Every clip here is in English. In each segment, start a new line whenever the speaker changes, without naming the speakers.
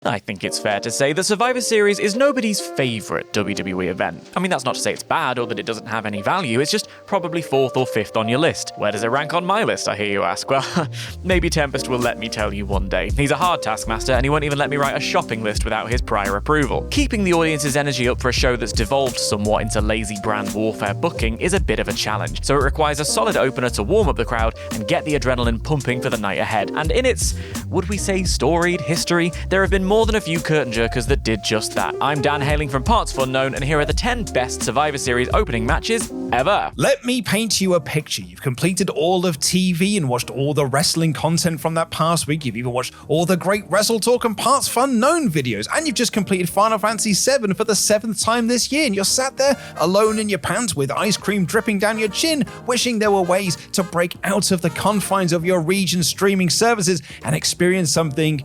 I think it's fair to say the Survivor Series is nobody's favourite WWE event. I mean, that's not to say it's bad or that it doesn't have any value, it's just probably 4th or 5th on your list. Where does it rank on my list, I hear you ask? Well, maybe Tempest will let me tell you one day. He's a hard taskmaster and he won't even let me write a shopping list without his prior approval. Keeping the audience's energy up for a show that's devolved somewhat into lazy brand warfare booking is a bit of a challenge, so it requires a solid opener to warm up the crowd and get the adrenaline pumping for the night ahead. And in its, would we say, storied history, there have been more than a few curtain jerkers that did just that. I'm Dan, hailing from partsFUNknown, and here are the 10 best Survivor Series opening matches ever.
Let me paint you a picture. You've completed all of TV and watched all the wrestling content from that past week. You've even watched all the great Wrestle Talk and partsFUNknown videos, and you've just completed Final Fantasy VII for the 7th time this year, and you're sat there alone in your pants with ice cream dripping down your chin, wishing there were ways to break out of the confines of your region's streaming services and experience something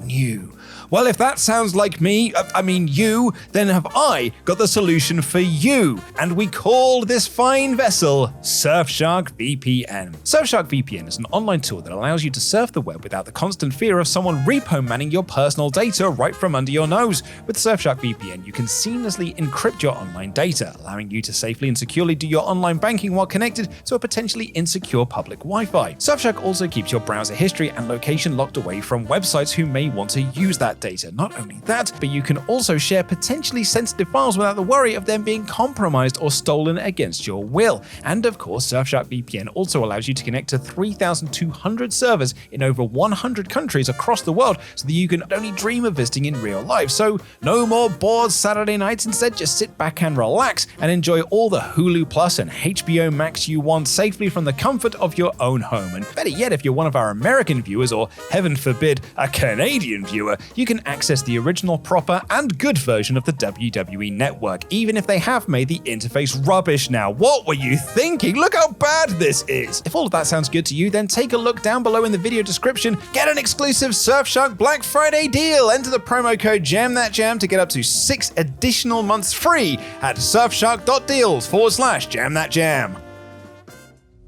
new. Well, if that sounds like me, you, then have I got the solution for you. And we call this fine vessel Surfshark VPN. Surfshark VPN is an online tool that allows you to surf the web without the constant fear of someone repo manning your personal data right from under your nose. With Surfshark VPN, you can seamlessly encrypt your online data, allowing you to safely and securely do your online banking while connected to a potentially insecure public Wi-Fi. Surfshark also keeps your browser history and location locked away from websites who may want to use that data. Not only that, but you can also share potentially sensitive files without the worry of them being compromised or stolen against your will. And of course, Surfshark VPN also allows you to connect to 3,200 servers in over 100 countries across the world, so that you can only dream of visiting in real life. So no more bored Saturday nights, instead just sit back and relax and enjoy all the Hulu Plus and HBO Max you want safely from the comfort of your own home. And better yet, if you're one of our American viewers, or heaven forbid, a Canadian viewer, you can access the original, proper, and good version of the WWE Network, even if they have made the interface rubbish now. What were you thinking? Look how bad this is! If all of that sounds good to you, then take a look down below in the video description, get an exclusive Surfshark Black Friday deal, enter the promo code JamThatJam to get up to 6 additional months free at surfshark.deals/JamThatJam.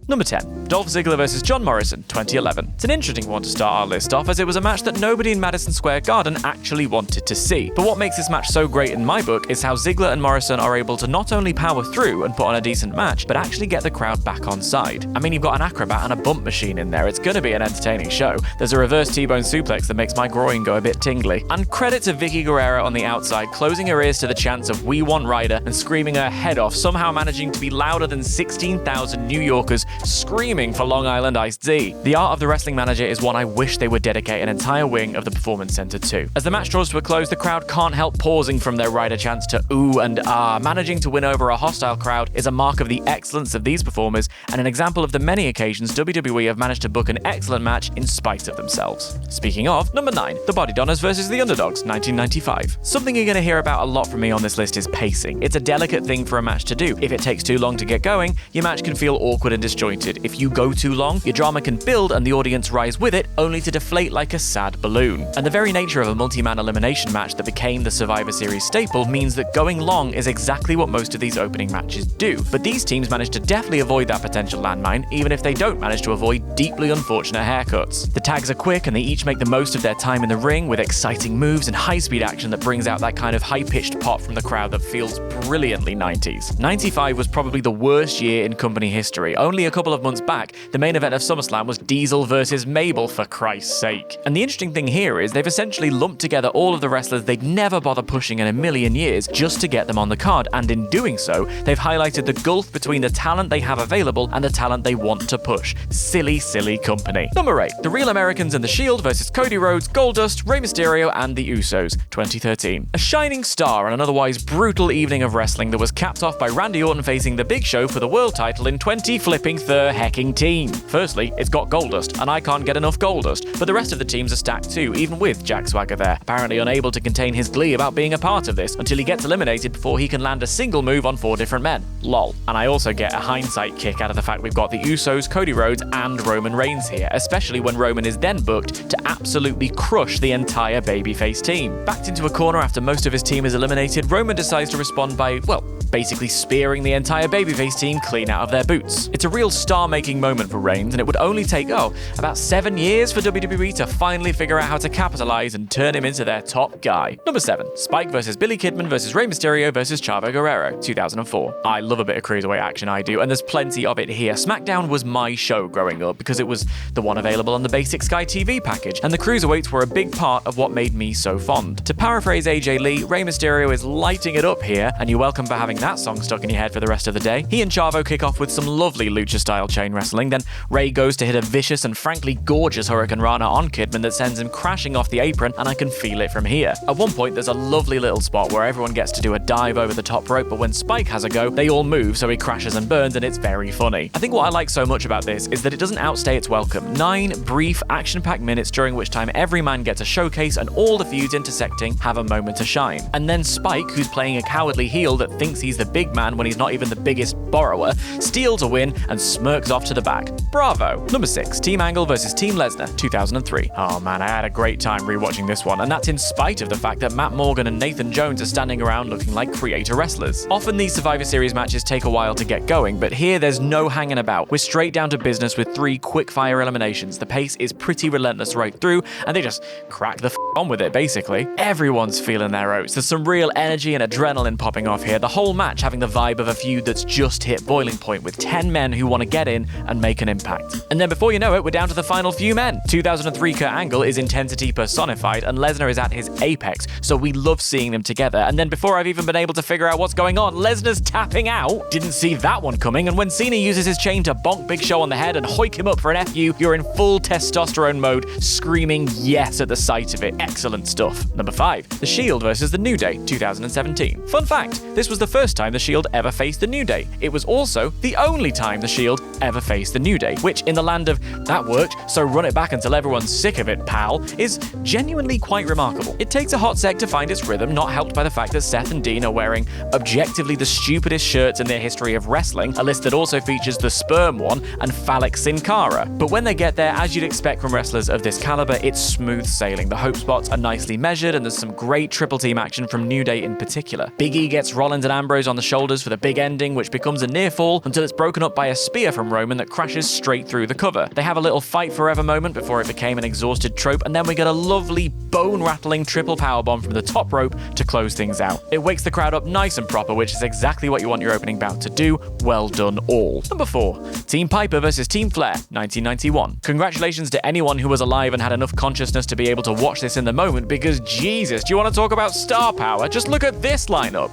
Number 10. Dolph Ziggler vs. John Morrison, 2011. It's an interesting one to start our list off, as it was a match that nobody in Madison Square Garden actually wanted to see. But what makes this match so great in my book is how Ziggler and Morrison are able to not only power through and put on a decent match, but actually get the crowd back on side. I mean, you've got an acrobat and a bump machine in there, it's gonna be an entertaining show. There's a reverse T-bone suplex that makes my groin go a bit tingly. And credit to Vicky Guerrero on the outside, closing her ears to the chants of "We Want Ryder" and screaming her head off, somehow managing to be louder than 16,000 New Yorkers screaming for Long Island Iced Tea. The art of the wrestling manager is one I wish they would dedicate an entire wing of the Performance Center to. As the match draws to a close, the crowd can't help pausing from their Ryder chants to ooh and ah. Managing to win over a hostile crowd is a mark of the excellence of these performers and an example of the many occasions WWE have managed to book an excellent match in spite of themselves. Speaking of, number 9, the Body Donners vs. the Underdogs, 1995. Something you're going to hear about a lot from me on this list is pacing. It's a delicate thing for a match to do. If it takes too long to get going, your match can feel awkward and disjointed. If you go too long, your drama can build and the audience rise with it, only to deflate like a sad balloon. And the very nature of a multi-man elimination match that became the Survivor Series staple means that going long is exactly what most of these opening matches do. But these teams manage to definitely avoid that potential landmine, even if they don't manage to avoid deeply unfortunate haircuts. The tags are quick and they each make the most of their time in the ring with exciting moves and high-speed action that brings out that kind of high-pitched pop from the crowd that feels brilliantly 90s. 95 was probably the worst year in company history. Only a couple of months back, the main event of SummerSlam was Diesel versus Mabel, for Christ's sake. And the interesting thing here is they've essentially lumped together all of the wrestlers they'd never bother pushing in a million years just to get them on the card, and in doing so, they've highlighted the gulf between the talent they have available and the talent they want to push. Silly, silly company. Number 8. The Real Americans and The Shield versus Cody Rhodes, Goldust, Rey Mysterio, and The Usos, 2013. A shining star on an otherwise brutal evening of wrestling that was capped off by Randy Orton facing The Big Show for the world title in 20-flipping-thir-hecking-team. Firstly, it's got Goldust, and I can't get enough Goldust, but the rest of the teams are stacked too, even with Jack Swagger there, apparently unable to contain his glee about being a part of this until he gets eliminated before he can land a single move on 4 different men. Lol. And I also get a hindsight kick out of the fact we've got the Usos, Cody Rhodes, and Roman Reigns here, especially when Roman is then booked to absolutely crush the entire babyface team. Backed into a corner after most of his team is eliminated, Roman decides to respond by, well, basically spearing the entire babyface team clean out of their boots. It's a real star-making moment for Reigns, and it would only take, about 7 years for WWE to finally figure out how to capitalize and turn him into their top guy. Number 7. Spike vs. Billy Kidman vs. Rey Mysterio vs. Chavo Guerrero, 2004. I love a bit of cruiserweight action, I do, and there's plenty of it here. SmackDown was my show growing up because it was the one available on the basic Sky TV package, and the cruiserweights were a big part of what made me so fond. To paraphrase AJ Lee, Rey Mysterio is lighting it up here, and you're welcome for having that song stuck in your head for the rest of the day. He and Chavo kick off with some lovely lucha-style chain wrestling, then Rey goes to hit a vicious and frankly gorgeous Hurricane Rana on Kidman that sends him crashing off the apron, and I can feel it from here. At one point, there's a lovely little spot where everyone gets to do a dive over the top rope, but when Spike has a go, they all move, so he crashes and burns, and it's very funny. I think what I like so much about this is that it doesn't outstay its welcome. 9 brief, action-packed minutes during which time every man gets a showcase and all the feuds intersecting have a moment to shine. And then Spike, who's playing a cowardly heel that thinks he's the big man when he's not even the biggest borrower, steals a win and smirks off to the back. Bravo! Number 6. Team Angle vs. Team Lesnar, 2003. Oh man, I had a great time rewatching this one, and that's in spite of the fact that Matt Morgan and Nathan Jones are standing around looking like creator wrestlers. Often these Survivor Series matches take a while to get going, but here there's no hanging about. We're straight down to business with 3 quick-fire eliminations. The pace is pretty relentless right through, and they just crack the on with it, basically. Everyone's feeling their oats. There's some real energy and adrenaline popping off here, the whole match having the vibe of a feud that's just hit boiling point with 10 men who want to get in and make an impact. And then before you know it, we're down to the final few men. 2003 Kurt Angle is intensity personified, and Lesnar is at his apex, so we love seeing them together. And then before I've even been able to figure out what's going on, Lesnar's tapping out. Didn't see that one coming, and when Cena uses his chain to bonk Big Show on the head and hoik him up for an FU, you're in full testosterone mode, screaming yes at the sight of it. Excellent stuff. Number 5. The Shield versus The New Day, 2017. Fun fact, this was the first time The Shield ever faced The New Day. It was also the only time The Shield ever faced The New Day, which in the land of that worked, so run it back until everyone's sick of it, pal, is genuinely quite remarkable. It takes a hot sec to find its rhythm, not helped by the fact that Seth and Dean are wearing objectively the stupidest shirts in their history of wrestling, a list that also features the Sperm One and Phallic Sin Cara. But when they get there, as you'd expect from wrestlers of this caliber, it's smooth sailing. The hope spots are nicely measured, and there's some great triple team action from New Day in particular. Big E gets Rollins and Ambrose on the shoulders for the big ending, which becomes a near fall until it's broken up by a spear from Roman that crashes straight through the cover. They have a little fight forever moment before it became an exhausted trope, and then we get a lovely bone-rattling triple powerbomb from the top rope to close things out. It wakes the crowd up nice and proper, which is exactly what you want your opening bout to do. Well done all. Number 4. Team Piper versus Team Flair, 1991. Congratulations to anyone who was alive and had enough consciousness to be able to watch this in the moment, because Jesus, do you want to talk about star power? Just look at this lineup.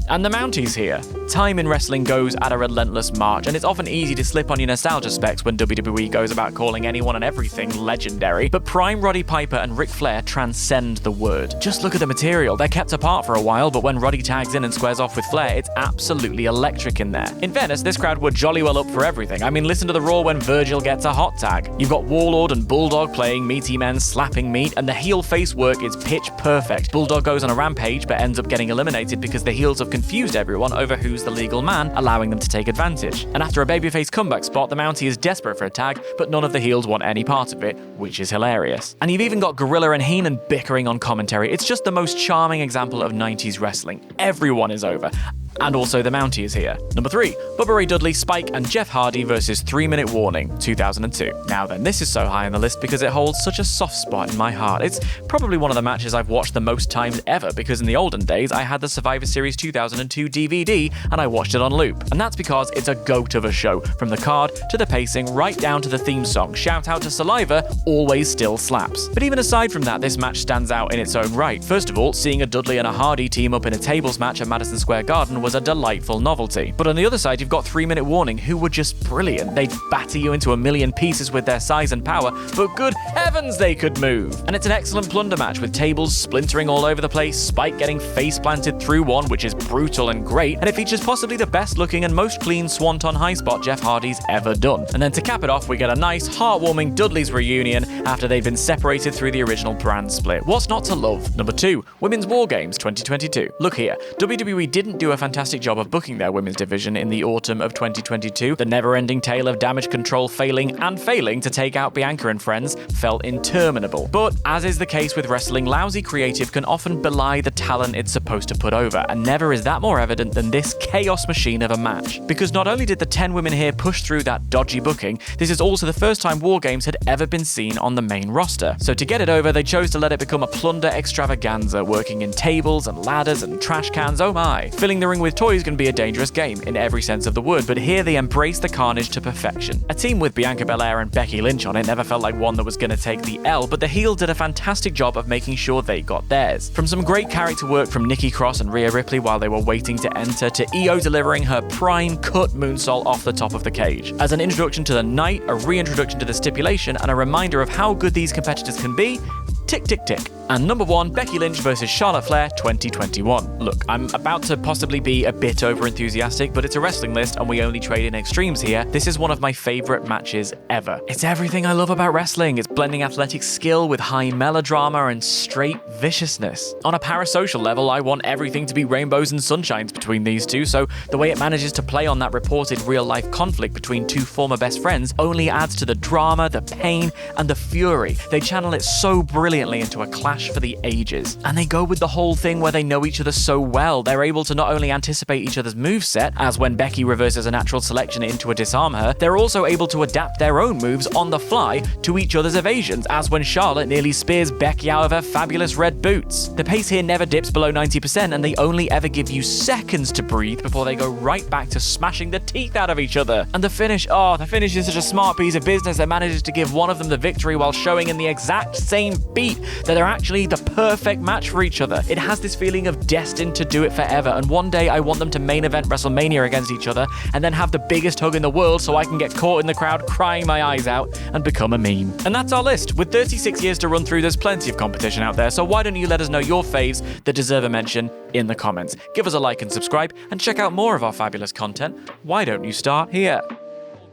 And the Mounties here. Time in wrestling goes at a relentless march, and it's often easy to slip on your nostalgia specs when WWE goes about calling anyone and everything legendary, but Prime Roddy Piper and Ric Flair transcend the word. Just look at the material. They're kept apart for a while, but when Roddy tags in and squares off with Flair, it's absolutely electric in there. In fairness, this crowd were jolly well up for everything. I mean, listen to the Raw when Virgil gets a hot tag. You've got Warlord and Bulldog playing meaty men slapping meat, and the heel face work is pitch perfect. Bulldog goes on a rampage, but ends up getting eliminated because the heels have confused everyone over who's the legal man, allowing them to take advantage. And after a babyface comeback spot, the Mountie is desperate for a tag, but none of the heels want any part of it, which is hilarious. And you've even got Gorilla and Heenan bickering on commentary. It's just the most charming example of 90s wrestling. Everyone is over. And also the Mountie is here. Number 3, Bubba Ray Dudley, Spike, and Jeff Hardy versus 3-Minute Warning, 2002. Now then, this is so high on the list because it holds such a soft spot in my heart. It's probably one of the matches I've watched the most times ever, because in the olden days, I had the Survivor Series 2002 DVD, and I watched it on loop. And that's because it's a goat of a show, from the card to the pacing, right down to the theme song. Shout out to Saliva, always still slaps. But even aside from that, this match stands out in its own right. First of all, seeing a Dudley and a Hardy team up in a tables match at Madison Square Garden was a delightful novelty. But on the other side, you've got 3-Minute Warning, who were just brilliant. They'd batter you into a million pieces with their size and power, but good heavens they could move. And it's an excellent plunder match with tables splintering all over the place, Spike getting face planted through one, which is brutal and great, and it features possibly the best looking and most clean swanton high spot Jeff Hardy's ever done. And then to cap it off, we get a nice, heartwarming Dudley's reunion after they've been separated through the original brand split. What's not to love? Number 2, Women's War Games 2022. Look here, WWE didn't do a fantastic fantastic job of booking their women's division in the autumn of 2022, the never-ending tale of Damage Control failing to take out Bianca and friends felt interminable. But as is the case with wrestling, lousy creative can often belie the talent it's supposed to put over, and never is that more evident than this chaos machine of a match. Because not only did the 10 women here push through that dodgy booking, this is also the first time War Games had ever been seen on the main roster. So to get it over, they chose to let it become a plunder extravaganza, working in tables and ladders and trash cans, oh my. Filling the ring with toys can be a dangerous game, in every sense of the word, but here they embrace the carnage to perfection. A team with Bianca Belair and Becky Lynch on it never felt like one that was going to take the L, but the heels did a fantastic job of making sure they got theirs. From some great character work from Nikki Cross and Rhea Ripley while they were waiting to enter, to Io delivering her prime cut moonsault off the top of the cage. As an introduction to the night, a reintroduction to the stipulation, and a reminder of how good these competitors can be, tick, tick, tick. And number 1, Becky Lynch versus Charlotte Flair 2021. Look, I'm about to possibly be a bit over-enthusiastic, but it's a wrestling list and we only trade in extremes here. This is one of my favorite matches ever. It's everything I love about wrestling. It's blending athletic skill with high melodrama and straight viciousness. On a parasocial level, I want everything to be rainbows and sunshines between these two, so the way it manages to play on that reported real-life conflict between two former best friends only adds to the drama, the pain, and the fury. They channel it so brilliantly into a clash for the ages. And they go with the whole thing where they know each other so well. They're able to not only anticipate each other's moveset, as when Becky reverses a natural selection into a disarm her, they're also able to adapt their own moves on the fly to each other's evasions, as when Charlotte nearly spears Becky out of her fabulous red boots. The pace here never dips below 90%, and they only ever give you seconds to breathe before they go right back to smashing the teeth out of each other. And the finish is such a smart piece of business that manages to give one of them the victory while showing in the exact same beat that they're actually the perfect match for each other. It has this feeling of destined to do it forever, and one day I want them to main event WrestleMania against each other and then have the biggest hug in the world so I can get caught in the crowd crying my eyes out and become a meme. And that's our list. With 36 years to run through, there's plenty of competition out there, so why don't you let us know your faves that deserve a mention in the comments. Give us a like and subscribe, and check out more of our fabulous content. Why don't you start here?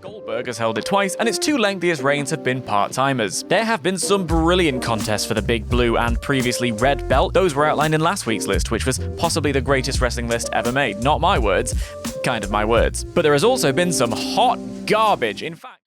Goldberg has held it twice, and its 2 lengthiest reigns have been part-timers. There have been some brilliant contests for the big blue and previously red belt. Those were outlined in last week's list, which was possibly the greatest wrestling list ever made. Not my words, kind of my words. But there has also been some hot garbage. In fact,